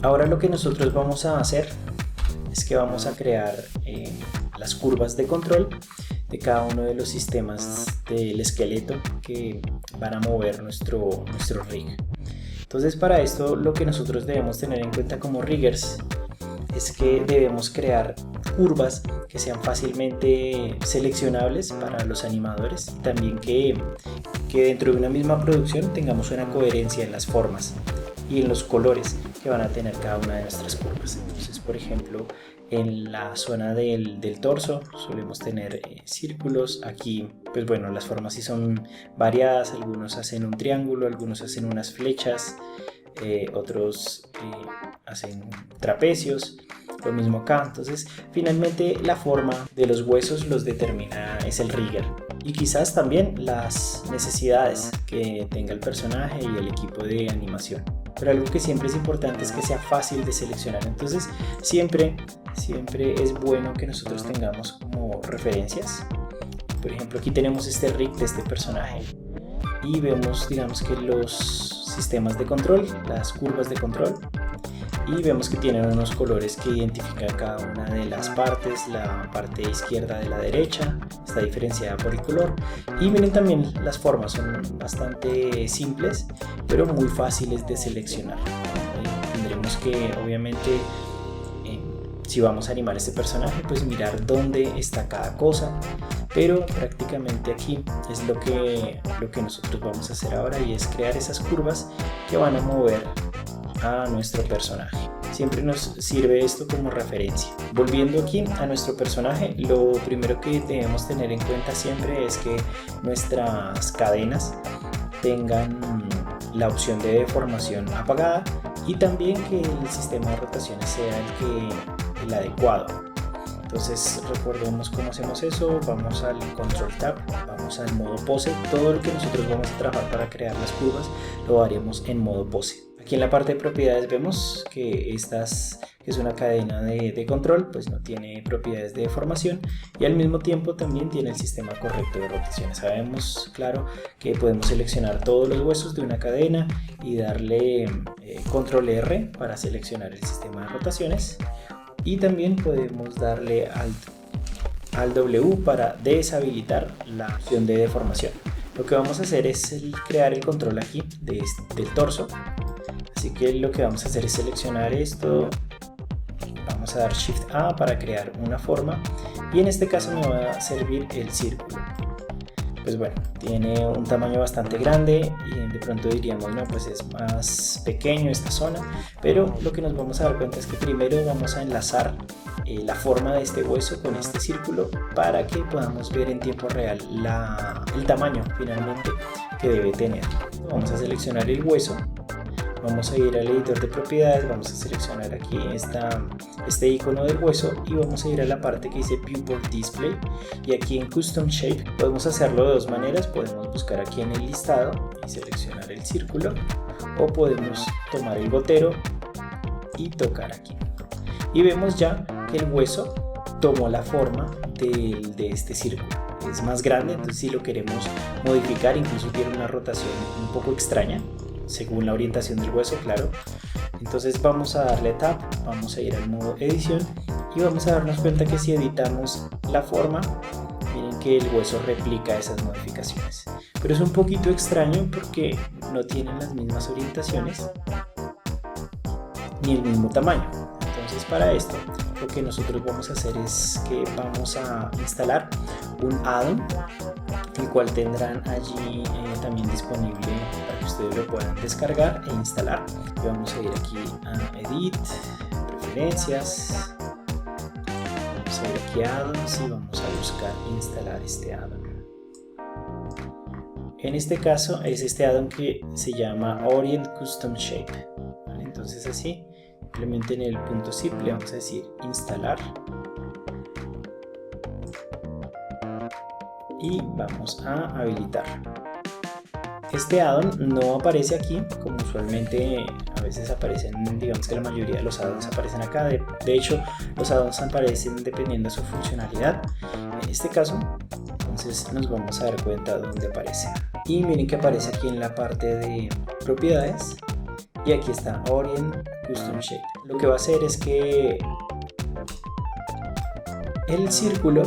Ahora lo que nosotros vamos a hacer es que vamos a crear las curvas de control de cada uno de los sistemas del esqueleto que van a mover nuestro rig. Entonces, para esto lo que nosotros debemos tener en cuenta como riggers es que debemos crear curvas que sean fácilmente seleccionables para los animadores y también que dentro de una misma producción tengamos una coherencia en las formas y en los colores que van a tener cada una de nuestras curvas. Entonces, por ejemplo, en la zona del torso solemos tener círculos. Aquí, pues bueno, las formas sí son variadas. Algunos hacen un triángulo, algunos hacen unas flechas, otros hacen trapecios. Lo mismo acá. Entonces, finalmente la forma de los huesos los determina es el rigger. Y quizás también las necesidades que tenga el personaje y el equipo de animación. Pero algo que siempre es importante es que sea fácil de seleccionar. Entonces siempre es bueno que nosotros tengamos como referencias. Por ejemplo, aquí tenemos este rig de este personaje y vemos, digamos, que los sistemas de control, las curvas de control, y vemos que tienen unos colores que identifican cada una de las partes. La parte izquierda de la derecha está diferenciada por el color, y miren también las formas son bastante simples pero muy fáciles de seleccionar. Tendremos que obviamente si vamos a animar este personaje, pues mirar dónde está cada cosa, pero prácticamente aquí es lo que nosotros vamos a hacer ahora, y es crear esas curvas que van a mover a nuestro personaje. Siempre nos sirve esto como referencia. Volviendo aquí a nuestro personaje, lo primero que debemos tener en cuenta siempre es que nuestras cadenas tengan la opción de deformación apagada y también que el sistema de rotaciones sea el adecuado. Entonces recordemos cómo hacemos eso. Vamos al Control Tab, vamos al modo pose. Todo lo que nosotros vamos a trabajar para crear las curvas lo haremos en modo pose. Aquí en la parte de propiedades vemos que es una cadena de control, pues no tiene propiedades de deformación y al mismo tiempo también tiene el sistema correcto de rotaciones. Sabemos, claro, que podemos seleccionar todos los huesos de una cadena y darle control R para seleccionar el sistema de rotaciones, y también podemos darle al W para deshabilitar la opción de deformación. Lo que vamos a hacer es crear el control aquí del torso. Así que lo que vamos a hacer es seleccionar esto, vamos a dar Shift A para crear una forma, y en este caso me va a servir el círculo. Pues bueno, tiene un tamaño bastante grande y de pronto diríamos, no, pues es más pequeño esta zona, pero lo que nos vamos a dar cuenta es que primero vamos a enlazar la forma de este hueso con este círculo para que podamos ver en tiempo real el tamaño finalmente que debe tener. Vamos a seleccionar el hueso. Vamos a ir al editor de propiedades, vamos a seleccionar aquí este icono del hueso y vamos a ir a la parte que dice Viewport Display, y aquí en Custom Shape podemos hacerlo de dos maneras. Podemos buscar aquí en el listado y seleccionar el círculo, o podemos tomar el gotero y tocar aquí y vemos ya que el hueso tomó la forma de este círculo. Es más grande, entonces si lo queremos modificar, incluso tiene una rotación un poco extraña según la orientación del hueso, claro. Entonces vamos a darle Tab, vamos a ir al modo edición y vamos a darnos cuenta que si editamos la forma, miren que el hueso replica esas modificaciones, pero es un poquito extraño porque no tienen las mismas orientaciones ni el mismo tamaño. Entonces, para esto lo que nosotros vamos a hacer es que vamos a instalar un add-on, el cual tendrán allí también disponible para que ustedes lo puedan descargar e instalar. Y vamos a ir aquí a Edit, Preferencias, vamos a ir aquí a Add-ons y vamos a buscar instalar este add-on. En este caso es este add-on que se llama Orient Custom Shape, ¿vale? Entonces así, simplemente en el punto zip le vamos a decir instalar y vamos a habilitar. Este add-on no aparece aquí como usualmente a veces aparecen, digamos que la mayoría de los add-ons aparecen acá. De hecho, los add-ons aparecen dependiendo de su funcionalidad. En este caso, entonces nos vamos a dar cuenta de dónde aparece. Y miren que aparece aquí en la parte de propiedades. y aquí está Orient Custom Shape. Lo que va a hacer es que el círculo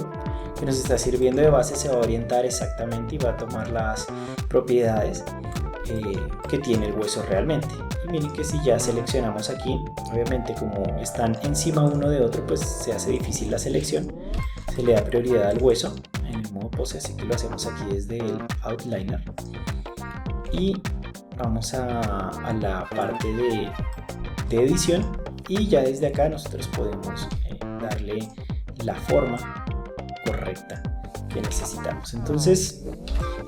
que nos está sirviendo de base se va a orientar exactamente y va a tomar las propiedades que tiene el hueso realmente. Y miren que si ya seleccionamos aquí, obviamente como están encima uno de otro, pues se hace difícil la selección, se le da prioridad al hueso en el modo pose, así que lo hacemos aquí desde el outliner y vamos a la parte de edición, y ya desde acá nosotros podemos darle la forma correcta que necesitamos. Entonces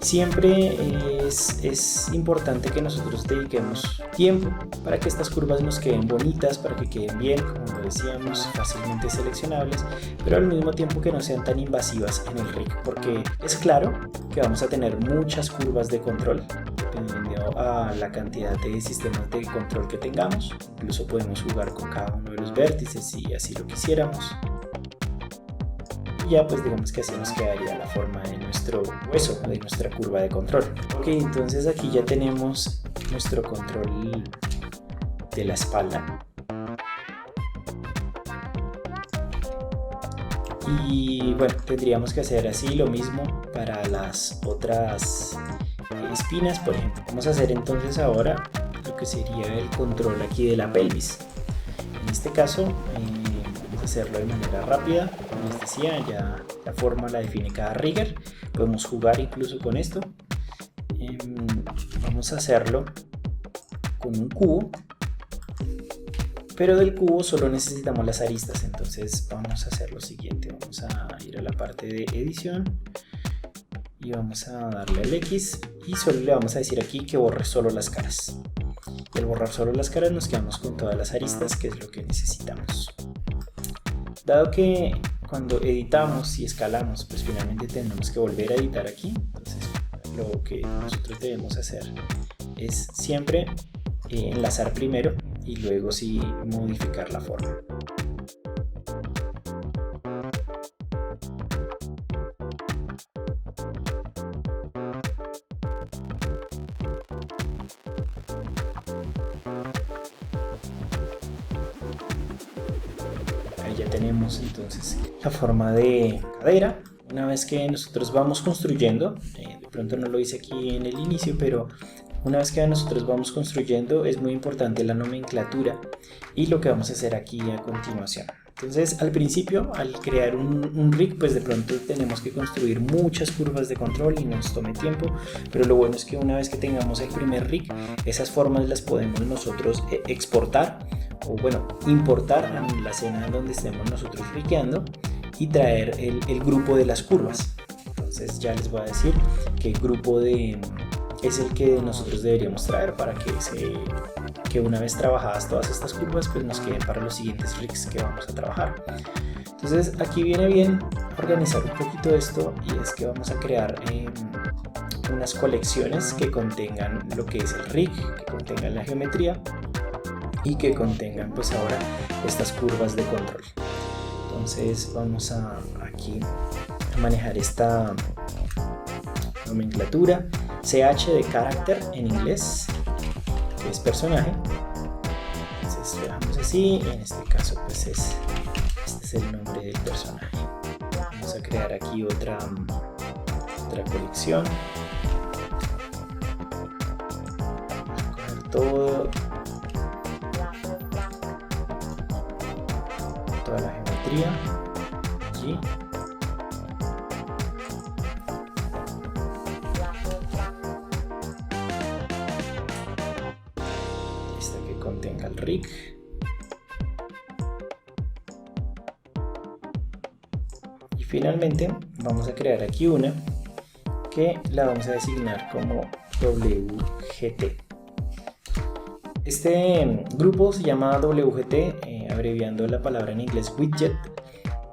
siempre es importante que nosotros dediquemos tiempo para que estas curvas nos queden bonitas, para que queden bien, como lo decíamos, fácilmente seleccionables, pero al mismo tiempo que no sean tan invasivas en el rig, porque es claro que vamos a tener muchas curvas de control dependiendo a la cantidad de sistemas de control que tengamos. Incluso podemos jugar con cada uno de los vértices si así lo quisiéramos. Y ya pues digamos que así nos quedaría la forma de nuestro hueso, de nuestra curva de control. Ok, entonces aquí ya tenemos nuestro control de la espalda. Y bueno, tendríamos que hacer así lo mismo para las otras espinas, por ejemplo. Vamos a hacer entonces ahora lo que sería el control aquí de la pelvis. En este caso vamos a hacerlo de manera rápida. Como les decía, ya la forma la define cada rigger. Podemos jugar incluso con esto. Vamos a hacerlo con un cubo, pero del cubo solo necesitamos las aristas. Entonces vamos a hacer lo siguiente, vamos a ir a la parte de edición y vamos a darle al X y solo le vamos a decir aquí que borre solo las caras. Y al borrar solo las caras nos quedamos con todas las aristas, que es lo que necesitamos. Dado que cuando editamos y escalamos, pues finalmente tenemos que volver a editar aquí, entonces lo que nosotros debemos hacer es siempre enlazar primero y luego sí modificar la forma. Ahí ya tenemos entonces la forma de cadera. Una vez que nosotros vamos construyendo, de pronto no lo hice aquí en el inicio, pero una vez que nosotros vamos construyendo es muy importante la nomenclatura y lo que vamos a hacer aquí a continuación. Entonces al principio, al crear un rig, pues de pronto tenemos que construir muchas curvas de control y nos tome tiempo, pero lo bueno es que una vez que tengamos el primer rig, esas formas las podemos nosotros exportar o bueno, importar a la escena donde estemos nosotros rigeando y traer el grupo de las curvas. Entonces ya les voy a decir qué grupo es el que nosotros deberíamos traer para que una vez trabajadas todas estas curvas pues nos queden para los siguientes rigs que vamos a trabajar. Entonces aquí viene bien organizar un poquito esto, y es que vamos a crear unas colecciones que contengan lo que es el rig, que contengan la geometría y que contengan pues ahora estas curvas de control. Entonces vamos aquí a manejar esta nomenclatura. CH de character en inglés, que es personaje. Entonces lo dejamos así, en este caso pues este es el nombre del personaje. Vamos a crear aquí otra colección. Vamos a coger toda la geometría allí. Contenga el rig. Y finalmente vamos a crear aquí una que la vamos a designar como WGT. Este grupo se llama WGT, abreviando la palabra en inglés widget,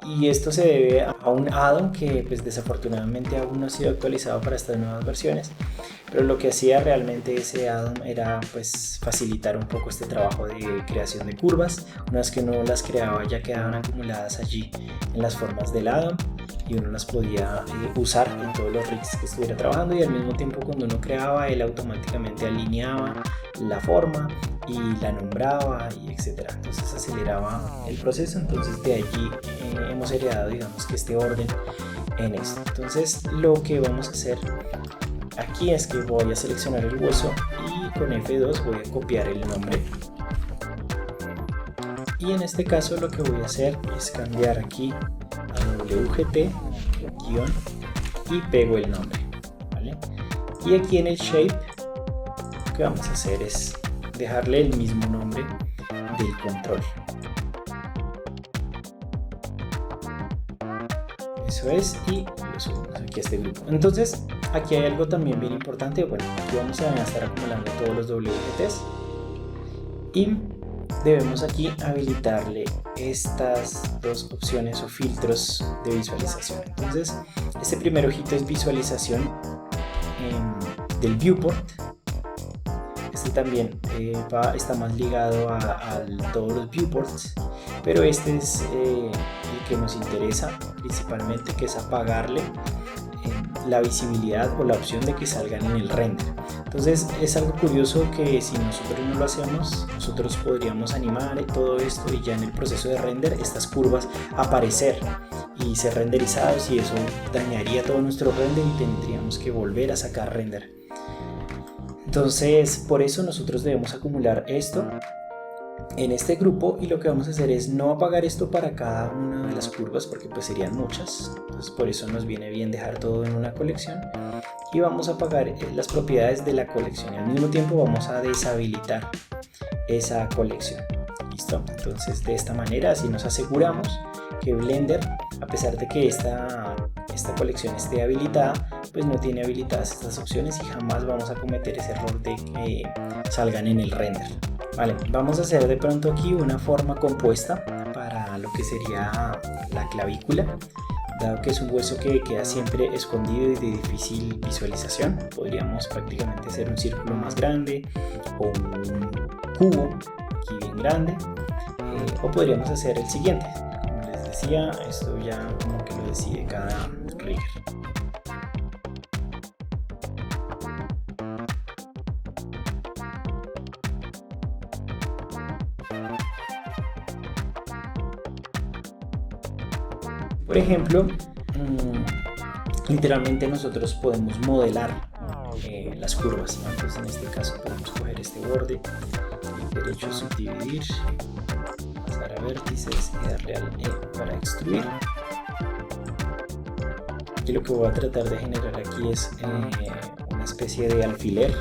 y esto se debe a un add-on que pues desafortunadamente aún no ha sido actualizado para estas nuevas versiones, pero lo que hacía realmente ese add-on era pues facilitar un poco este trabajo de creación de curvas. Una vez que uno las creaba ya quedaban acumuladas allí en las formas del add-on y uno las podía usar en todos los rigs que estuviera trabajando, y al mismo tiempo cuando uno creaba él automáticamente alineaba la forma y la nombraba y etcétera. Entonces aceleraba el proceso. Entonces de allí hemos heredado, digamos, que este orden en esto. Entonces lo que vamos a hacer aquí es que voy a seleccionar el hueso y con F2 voy a copiar el nombre. Y en este caso lo que voy a hacer es cambiar aquí a WGT guión y pego el nombre, ¿vale? Y aquí en el shape lo que vamos a hacer es dejarle el mismo nombre del control. Eso es, y lo subimos aquí a este grupo. Entonces aquí hay algo también bien importante. Bueno, aquí vamos a estar acumulando todos los WGTs y debemos aquí habilitarle estas dos opciones o filtros de visualización. Entonces este primer ojito es visualización del viewport. Este también está más ligado a todos los viewports, pero este es el que nos interesa principalmente, que es apagarle la visibilidad o la opción de que salgan en el render. Entonces es algo curioso que si nosotros no lo hacemos, nosotros podríamos animar todo esto y ya en el proceso de render estas curvas aparecer y ser renderizados, y eso dañaría todo nuestro render y tendríamos que volver a sacar render. Entonces por eso nosotros debemos acumular esto en este grupo, y lo que vamos a hacer es no apagar esto para cada una de las curvas porque pues serían muchas. Entonces por eso nos viene bien dejar todo en una colección, y vamos a apagar las propiedades de la colección y al mismo tiempo vamos a deshabilitar esa colección. ¿Listo? Entonces de esta manera así nos aseguramos que Blender, a pesar de que esta colección esté habilitada, pues no tiene habilitadas estas opciones y jamás vamos a cometer ese error de que salgan en el render. Vale, vamos a hacer de pronto aquí una forma compuesta para lo que sería la clavícula, dado que es un hueso que queda siempre escondido y de difícil visualización. Podríamos prácticamente hacer un círculo más grande o un cubo aquí bien grande, o podríamos hacer el siguiente. Como les decía, esto ya como que lo decide cada rigger. Por ejemplo, literalmente nosotros podemos modelar las curvas, ¿no? Entonces en este caso podemos coger este borde, clic derecho, subdividir, pasar a vértices y darle al E para extruir. Y lo que voy a tratar de generar aquí es una especie de alfiler.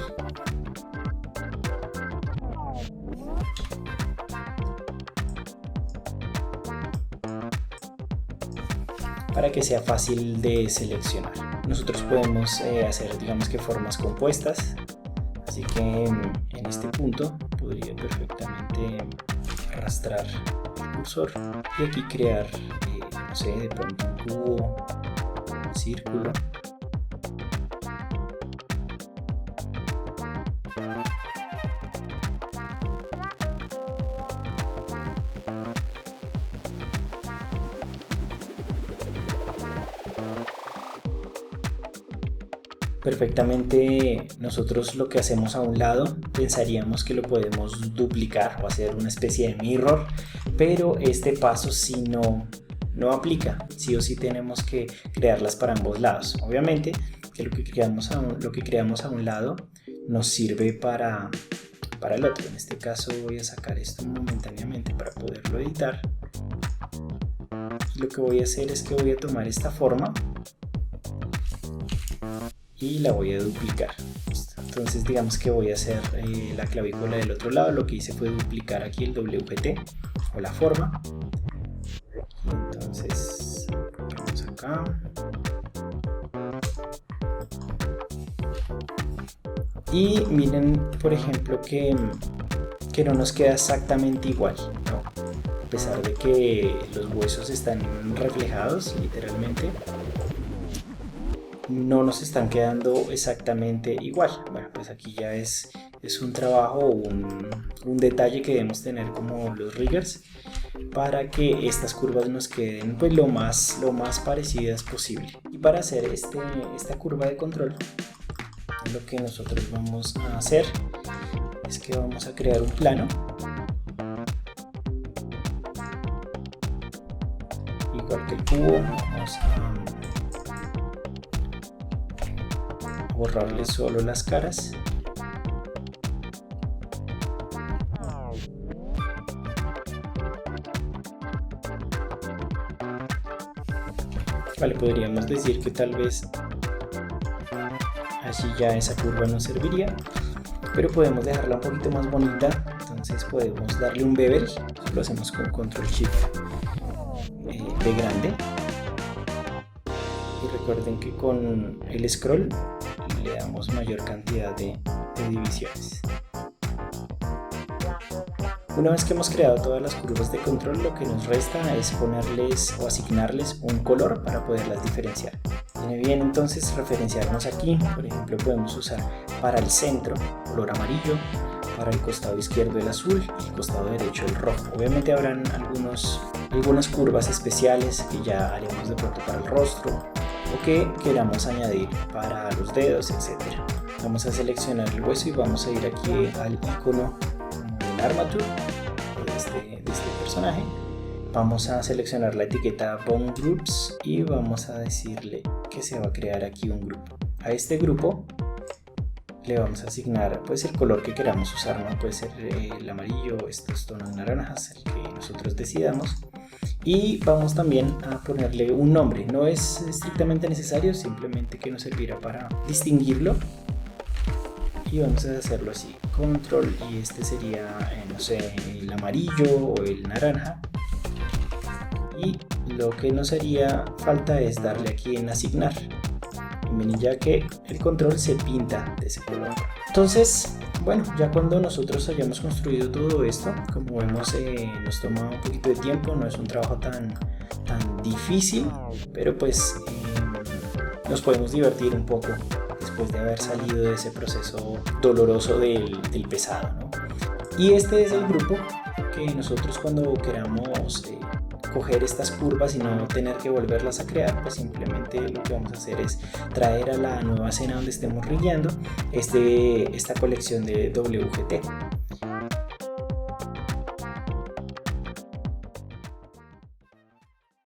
Para que sea fácil de seleccionar. Nosotros podemos hacer, digamos, que formas compuestas, así que en este punto podría perfectamente arrastrar el cursor y aquí crear, no sé, de pronto un cubo, un círculo. Perfectamente nosotros lo que hacemos a un lado pensaríamos que lo podemos duplicar o hacer una especie de mirror, pero este paso sí no aplica. Sí o sí tenemos que crearlas para ambos lados. Obviamente que lo que creamos a un lado nos sirve para el otro. En este caso voy a sacar esto momentáneamente para poderlo editar, y lo que voy a hacer es que voy a tomar esta forma y la voy a duplicar. Entonces digamos que voy a hacer la clavícula del otro lado. Lo que hice fue duplicar aquí el WGT o la forma. Entonces vamos acá. Y miren, por ejemplo, que no nos queda exactamente igual, ¿no? A pesar de que los huesos están reflejados literalmente, no nos están quedando exactamente igual. Bueno, pues aquí ya es un trabajo, un detalle que debemos tener como los riggers para que estas curvas nos queden pues lo más parecidas posible. Y para hacer esta curva de control, lo que nosotros vamos a hacer es que vamos a crear un plano. Igual que el cubo, vamos a borrarle solo las caras. Vale, podríamos decir que tal vez así ya esa curva nos serviría, pero podemos dejarla un poquito más bonita. Entonces podemos darle un bevel, lo hacemos con Control Shift de grande, y recuerden que con el scroll le damos mayor cantidad de divisiones. Una vez que hemos creado todas las curvas de control, lo que nos resta es ponerles o asignarles un color para poderlas diferenciar. Viene bien entonces referenciarnos aquí. Por ejemplo, podemos usar para el centro color amarillo, para el costado izquierdo el azul y el costado derecho el rojo. Obviamente habrán algunas curvas especiales que ya haremos de pronto para el rostro o que queramos añadir para los dedos, etc. Vamos a seleccionar el hueso y vamos a ir aquí al icono del armature de este personaje. Vamos a seleccionar la etiqueta Bone Groups y vamos a decirle que se va a crear aquí un grupo. A este grupo le vamos a asignar pues el color que queramos usar, ¿no? Puede ser el amarillo, estos tonos naranjas, el que nosotros decidamos. Y vamos también a ponerle un nombre. No es estrictamente necesario, simplemente que nos servirá para distinguirlo. Y vamos a hacerlo así, control, y este sería, no sé, el amarillo o el naranja. Y lo que nos haría falta es darle aquí en asignar. Y miren ya que el control se pinta de ese color. Entonces, bueno, ya cuando nosotros hayamos construido todo esto, como vemos, nos toma un poquito de tiempo, no es un trabajo tan difícil, pero pues nos podemos divertir un poco después de haber salido de ese proceso doloroso del pesado, ¿no? Y este es el grupo que nosotros cuando queramos coger estas curvas y no tener que volverlas a crear, pues simplemente lo que vamos a hacer es traer a la nueva escena donde estemos rigueando esta colección de WGT.